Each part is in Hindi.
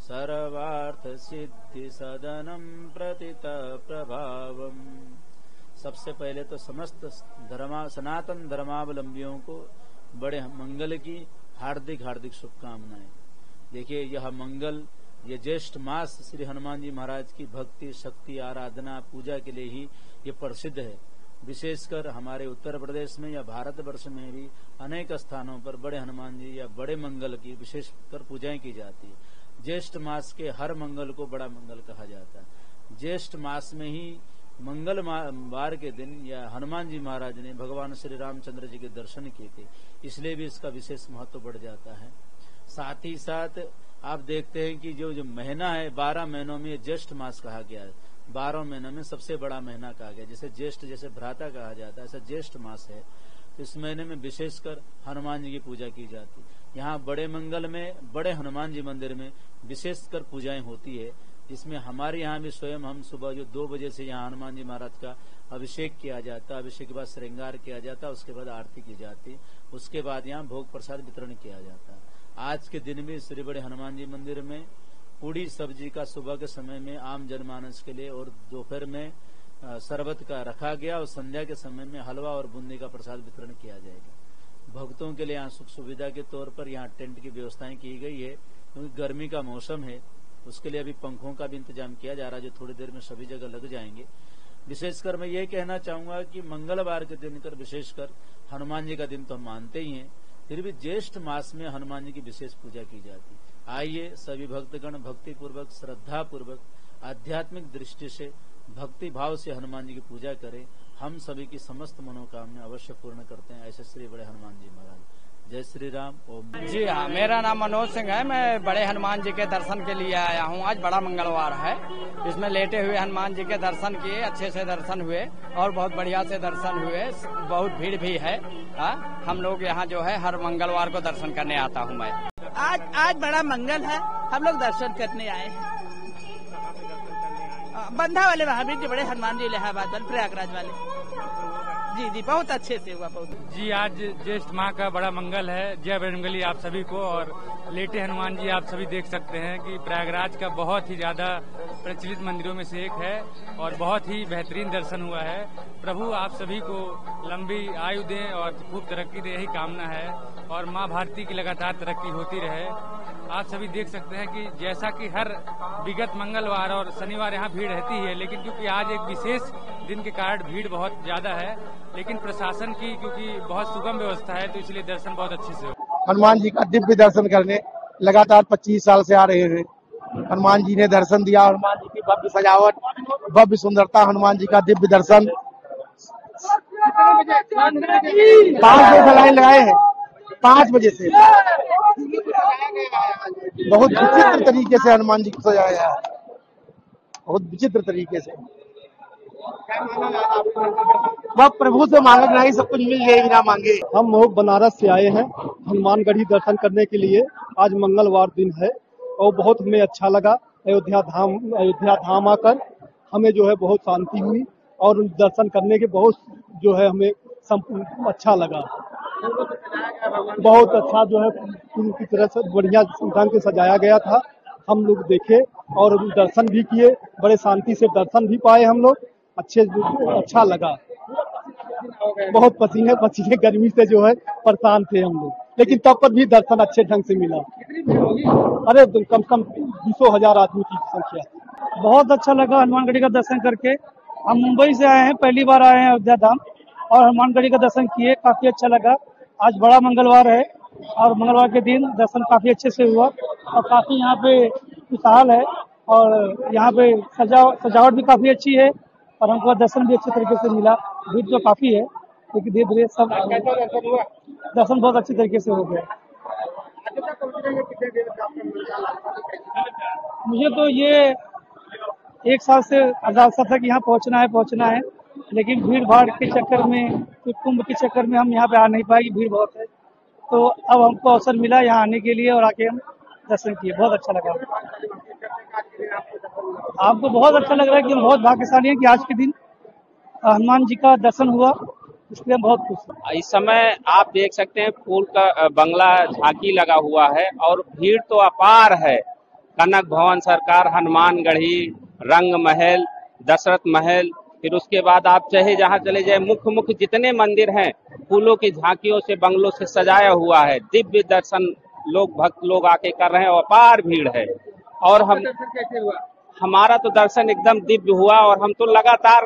सर्वार्थ सिद्धि सदनम प्रतिता प्रभावम। सबसे पहले तो समस्त सनातन धर्मावलंबियों को बड़े मंगल की हार्दिक हार्दिक शुभकामनाएं। देखिए, यह मंगल, ये ज्येष्ठ मास श्री हनुमान जी महाराज की भक्ति, शक्ति, आराधना, पूजा के लिए ही ये प्रसिद्ध है। विशेषकर हमारे उत्तर प्रदेश में या भारतवर्ष में भी अनेक स्थानों पर बड़े हनुमान जी या बड़े मंगल की विशेषकर पूजाएं की जाती है। ज्येष्ठ मास के हर मंगल को बड़ा मंगल कहा जाता है। ज्येष्ठ मास में ही मंगलवार के दिन या हनुमान जी महाराज ने भगवान श्री रामचंद्र जी के दर्शन किए थे, इसलिए भी इसका विशेष महत्व बढ़ जाता है। साथ ही साथ आप देखते हैं कि जो महीना है, 12 महीनों में ज्येष्ठ मास कहा गया है। 12 महीनों में सबसे बड़ा महीना कहा गया, जैसे ज्येष्ठ जैसे भ्राता कहा जाता है, ऐसा ज्येष्ठ मास है। तो इस महीने में विशेषकर हनुमान जी की पूजा की जाती है। यहाँ बड़े मंगल में बड़े हनुमान जी मंदिर में विशेषकर पूजाएं होती है, जिसमें हमारे यहाँ भी स्वयं हम सुबह जो 2 बजे से यहाँ हनुमान जी महाराज का अभिषेक किया जाता है। अभिषेक के बाद श्रृंगार किया जाता है, उसके बाद आरती की जाती, उसके बाद यहाँ भोग प्रसाद वितरण किया जाता है। आज के दिन भी श्री बड़े हनुमान जी मंदिर में पूड़ी सब्जी का सुबह के समय में आम जनमानस के लिए और दोपहर में शरबत का रखा गया और संध्या के समय में हलवा और बूंदी का प्रसाद वितरण किया जाएगा। भक्तों के लिए यहाँ सुख सुविधा के तौर पर यहाँ टेंट की व्यवस्थाएं की गई है, क्योंकि गर्मी का मौसम है। उसके लिए अभी पंखों का भी इंतजाम किया जा रहा है, जो थोड़ी देर में सभी जगह लग जाएंगे। विशेषकर मैं ये कहना चाहूंगा कि मंगलवार के दिन कर विशेषकर हनुमान जी का दिन तो हम मानते ही हैं, फिर भी ज्येष्ठ मास में हनुमान जी की विशेष पूजा की जाती। आइए सभी भक्तगण भक्ति पूर्वक, श्रद्धा पूर्वक, आध्यात्मिक दृष्टि से, भक्ति भाव से हनुमान जी की पूजा करें। हम सभी की समस्त मनोकामना अवश्य पूर्ण करते हैं, ऐसे श्री बड़े हनुमान जी महाराज। जय श्री राम। ओम। जी हाँ, मेरा नाम मनोज सिंह है। मैं बड़े हनुमान जी के दर्शन के लिए आया हूँ। आज बड़ा मंगलवार है, इसमें लेटे हुए हनुमान जी के दर्शन किए, अच्छे से दर्शन हुए और बहुत बढ़िया से दर्शन हुए। बहुत भीड़ भी है। हम लोग यहाँ जो है हर मंगलवार को दर्शन करने आता हूँ मैं। आज बड़ा मंगल है, हम लोग दर्शन करने आए हैं। बंधा वाले महावीर जी, बड़े हनुमान जी इलाहाबाद वाले, प्रयागराज वाले। जी, बहुत अच्छे से हुआ। बहुत जी, आज ज्येष्ठ माह का बड़ा मंगल है। जय बजरंगबली आप सभी को। और लेटे हनुमान जी आप सभी देख सकते हैं कि प्रयागराज का बहुत ही ज्यादा प्रचलित मंदिरों में से एक है और बहुत ही बेहतरीन दर्शन हुआ है। प्रभु आप सभी को लंबी आयु दें और खूब तरक्की दे, यही कामना है। और माँ भारती की लगातार तरक्की होती रहे। आप सभी देख सकते हैं कि जैसा कि हर विगत मंगलवार और शनिवार यहाँ भीड़ रहती है, लेकिन क्योंकि आज एक विशेष दिन के कारण भीड़ बहुत ज्यादा है, लेकिन प्रशासन की क्योंकि बहुत सुगम व्यवस्था है, तो इसलिए दर्शन बहुत अच्छे से हो। हनुमान जी का दिव्य दर्शन करने लगातार 25 साल से आ रहे हैं। हनुमान जी ने दर्शन दिया। हनुमान जी की भव्य सजावट, भव्य सुंदरता, हनुमान जी का दिव्य दर्शन। 5 बजे से लाइन लगाए हैं, 5 बजे से। बहुत विचित्र तरीके से हनुमान जी को सजाया गया है, बहुत विचित्र तरीके से। वह प्रभु से मांगे नहीं, सब कुछ मिल गए बिना मांगे। हम लोग बनारस से आए हैं हनुमानगढ़ी दर्शन करने के लिए। आज मंगलवार दिन है और बहुत हमें अच्छा लगा। अयोध्या धाम आकर हमें जो है बहुत शांति हुई और दर्शन करने के बहुत जो है हमें अच्छा लगा। बहुत अच्छा जो है पूरी तरह से बढ़िया ढंग से सजाया गया था। हम लोग देखे और दर्शन भी किए, बड़े शांति से दर्शन भी पाए हम लोग। अच्छा लगा। बहुत पसीने गर्मी से जो है परेशान थे हम लोग, लेकिन तब पर भी दर्शन अच्छे ढंग से मिला। अरे कम से कम 200,000 आदमी की संख्या। बहुत अच्छा लगा हनुमानगढ़ी का दर्शन करके। हम मुंबई से आए हैं, पहली बार आए हैं अयोध्या धाम और हनुमानगढ़ी का दर्शन किए, काफी अच्छा लगा। आज बड़ा मंगलवार है और मंगलवार के दिन दर्शन काफी अच्छे से हुआ और काफी यहाँ पे खुशहाल है और यहाँ पे सजावट भी काफी अच्छी है और हमको दर्शन भी अच्छे तरीके से मिला। भीड़ तो काफी है, लेकिन धीरे धीरे सब दर्शन बहुत अच्छे तरीके से हो गया। मुझे तो ये 1 साल से अरदासा था कि यहाँ पहुँचना है, लेकिन भीड़ भाड़ के चक्कर में, कुंभ के चक्कर में हम यहाँ पे आ नहीं पाए, भीड़ बहुत है। तो अब हमको अवसर मिला यहाँ आने के लिए और आके हम दर्शन किए, बहुत अच्छा लगा। आपको बहुत अच्छा लग रहा है कि हम बहुत भाग्यशाली हैं कि आज के दिन हनुमान जी का दर्शन हुआ, इसलिए हम बहुत खुश हैं। इस समय आप देख सकते हैं फूल का बंगला झांकी लगा हुआ है और भीड़ तो अपार है। कनक भवन सरकार, हनुमानगढ़ी, रंग महल, दशरथ महल, फिर उसके बाद आप चाहे जहाँ चले जाए, मुख्य जितने मंदिर हैं फूलों की झांकियों से, बंगलों से सजाया हुआ है। दिव्य दर्शन भक्त लोग आके कर रहे हैं, अपार भीड़ है। और हमारा तो दर्शन एकदम दिव्य हुआ। और हम तो लगातार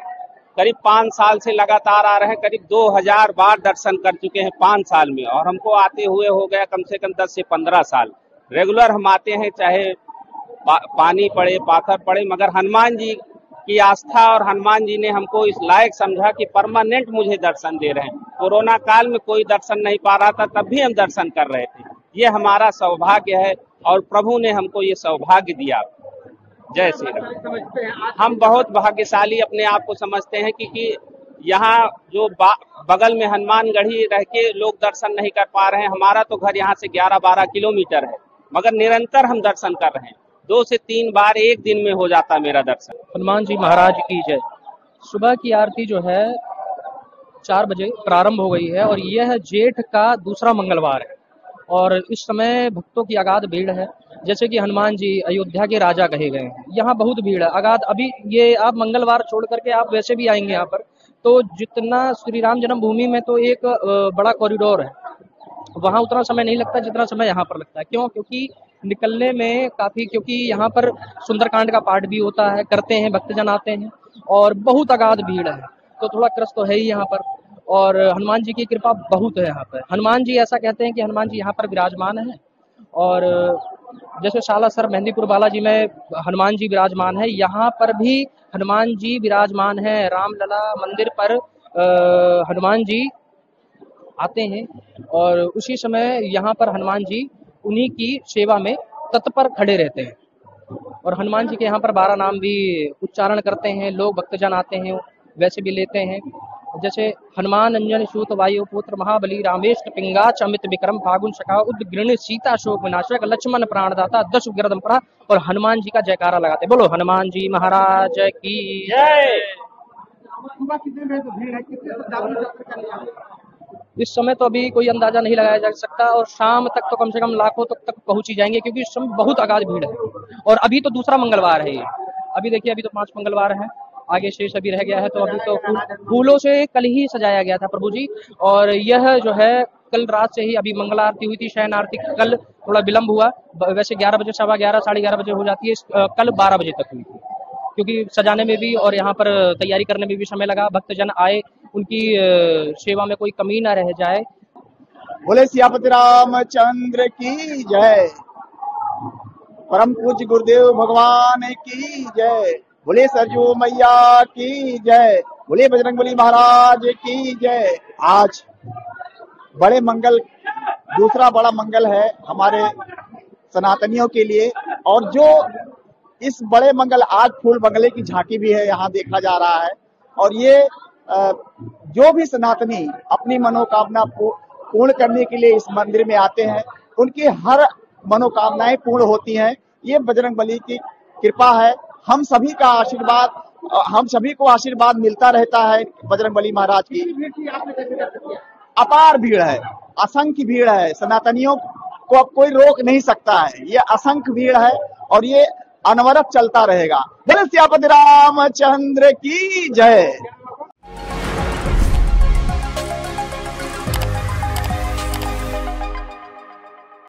करीब 5 साल से लगातार आ रहे हैं, करीब 2000 बार दर्शन कर चुके हैं 5 साल में। और हमको आते हुए हो गया कम से कम 10 से 15 साल। रेगुलर हम आते हैं, चाहे पानी पड़े, पाथर पड़े, मगर हनुमान जी की आस्था और हनुमान जी ने हमको इस लायक समझा कि परमानेंट मुझे दर्शन दे रहे हैं। कोरोना काल में कोई दर्शन नहीं पा रहा था, तब भी हम दर्शन कर रहे थे। ये हमारा सौभाग्य है और प्रभु ने हमको ये सौभाग्य दिया। जय श्री राम। हम बहुत भाग्यशाली अपने आप को समझते हैं क्योंकि यहाँ जो बगल में हनुमानगढ़ी रह के लोग दर्शन नहीं कर पा रहे हैं। हमारा तो घर यहाँ से 11-12 किलोमीटर है, मगर निरंतर हम दर्शन कर रहे हैं। 2 से 3 बार एक दिन में हो जाता मेरा दर्शन। हनुमान जी महाराज की जय। सुबह की आरती जो है 4 बजे प्रारंभ हो गई है और यह जेठ का दूसरा मंगलवार है और इस समय भक्तों की अगाध भीड़ है। जैसे कि हनुमान जी अयोध्या के राजा कहे गए हैं, यहाँ बहुत भीड़ है अगाध। अभी ये आप मंगलवार छोड़ करके आप वैसे भी आएंगे यहाँ पर, तो जितना श्री राम जन्मभूमि में तो एक बड़ा कॉरिडोर है, वहाँ उतना समय नहीं लगता जितना समय यहाँ पर लगता है। क्यों? क्योंकि निकलने में काफी, क्योंकि यहाँ पर सुंदरकांड का पाठ भी होता है, करते हैं, भक्तजन आते हैं और बहुत अगाध भीड़ है, तो थोड़ा क्रस तो है ही यहाँ पर। और हनुमान जी की कृपा बहुत है यहाँ पर। हनुमान जी ऐसा कहते हैं कि हनुमान जी यहाँ पर विराजमान है और जैसे सालासर मेहंदीपुर बालाजी में हनुमान जी विराजमान है, यहाँ पर भी हनुमान जी विराजमान है। रामलला मंदिर पर हनुमान जी आते हैं और उसी समय यहाँ पर हनुमान जी उन्हीं की सेवा में तत्पर खड़े रहते हैं। और हनुमान जी के यहाँ पर 12 नाम भी उच्चारण करते हैं लोग, भक्तजन आते हैं वैसे भी लेते हैं। जैसे हनुमान अंजन सूत वायु पुत्र महाबली रामेश पिंगाच अमित विक्रम फागुन सखा उद्ग्रीण सीता शोक विनाशक लक्ष्मण प्राणदाता दश गिरदम पढ़ा और हनुमान जी का जयकारा लगाते। बोलो हनुमान जी महाराज की जय। इस समय तो अभी कोई अंदाजा नहीं लगाया जा सकता और शाम तक तो कम से कम लाखों तक पहुंच ही जाएंगे क्योंकि इस समय बहुत अगाध भीड़ है। और अभी तो दूसरा मंगलवार है ये, अभी देखिए अभी तो 5 मंगलवार है, आगे शेष अभी रह गया है। तो अभी तो फूलों से कल ही सजाया गया था प्रभु जी। और यह जो है कल रात से ही, अभी मंगल आरती हुई थी, शयन आरती कल थोड़ा विलम्ब हुआ, वैसे 11 बजे, 11:15, 11:30 बजे हो जाती है, कल 12 बजे तक हुई थी क्योंकि सजाने में भी और यहाँ पर तैयारी करने में भी समय लगा। भक्तजन आए, उनकी सेवा में कोई कमी ना रह जाए। बोले सियापति रामचंद्र की जय। परम पूज्य गुरुदेव भगवान की जय। बोले सरजू मैया की जय। बोले बजरंगबली महाराज की जय। आज बड़े मंगल, दूसरा बड़ा मंगल है हमारे सनातनियों के लिए। और जो इस बड़े मंगल, आज फूल बंगले की झांकी भी है यहाँ देखा जा रहा है। और ये जो भी सनातनी अपनी मनोकामना पूर्ण करने के लिए इस मंदिर में आते हैं, उनकी हर मनोकामनाएं पूर्ण होती हैं। ये बजरंगबली की कृपा है। हम सभी का आशीर्वाद, हम सभी को आशीर्वाद मिलता रहता है बजरंगबली महाराज की। अपार भीड़ है, असंख्य भीड़ है, सनातनियों को अब कोई रोक नहीं सकता है। ये असंख्य भीड़ है और ये अनवरत चलता रहेगा। बोले सियापति रामचंद्र की जय।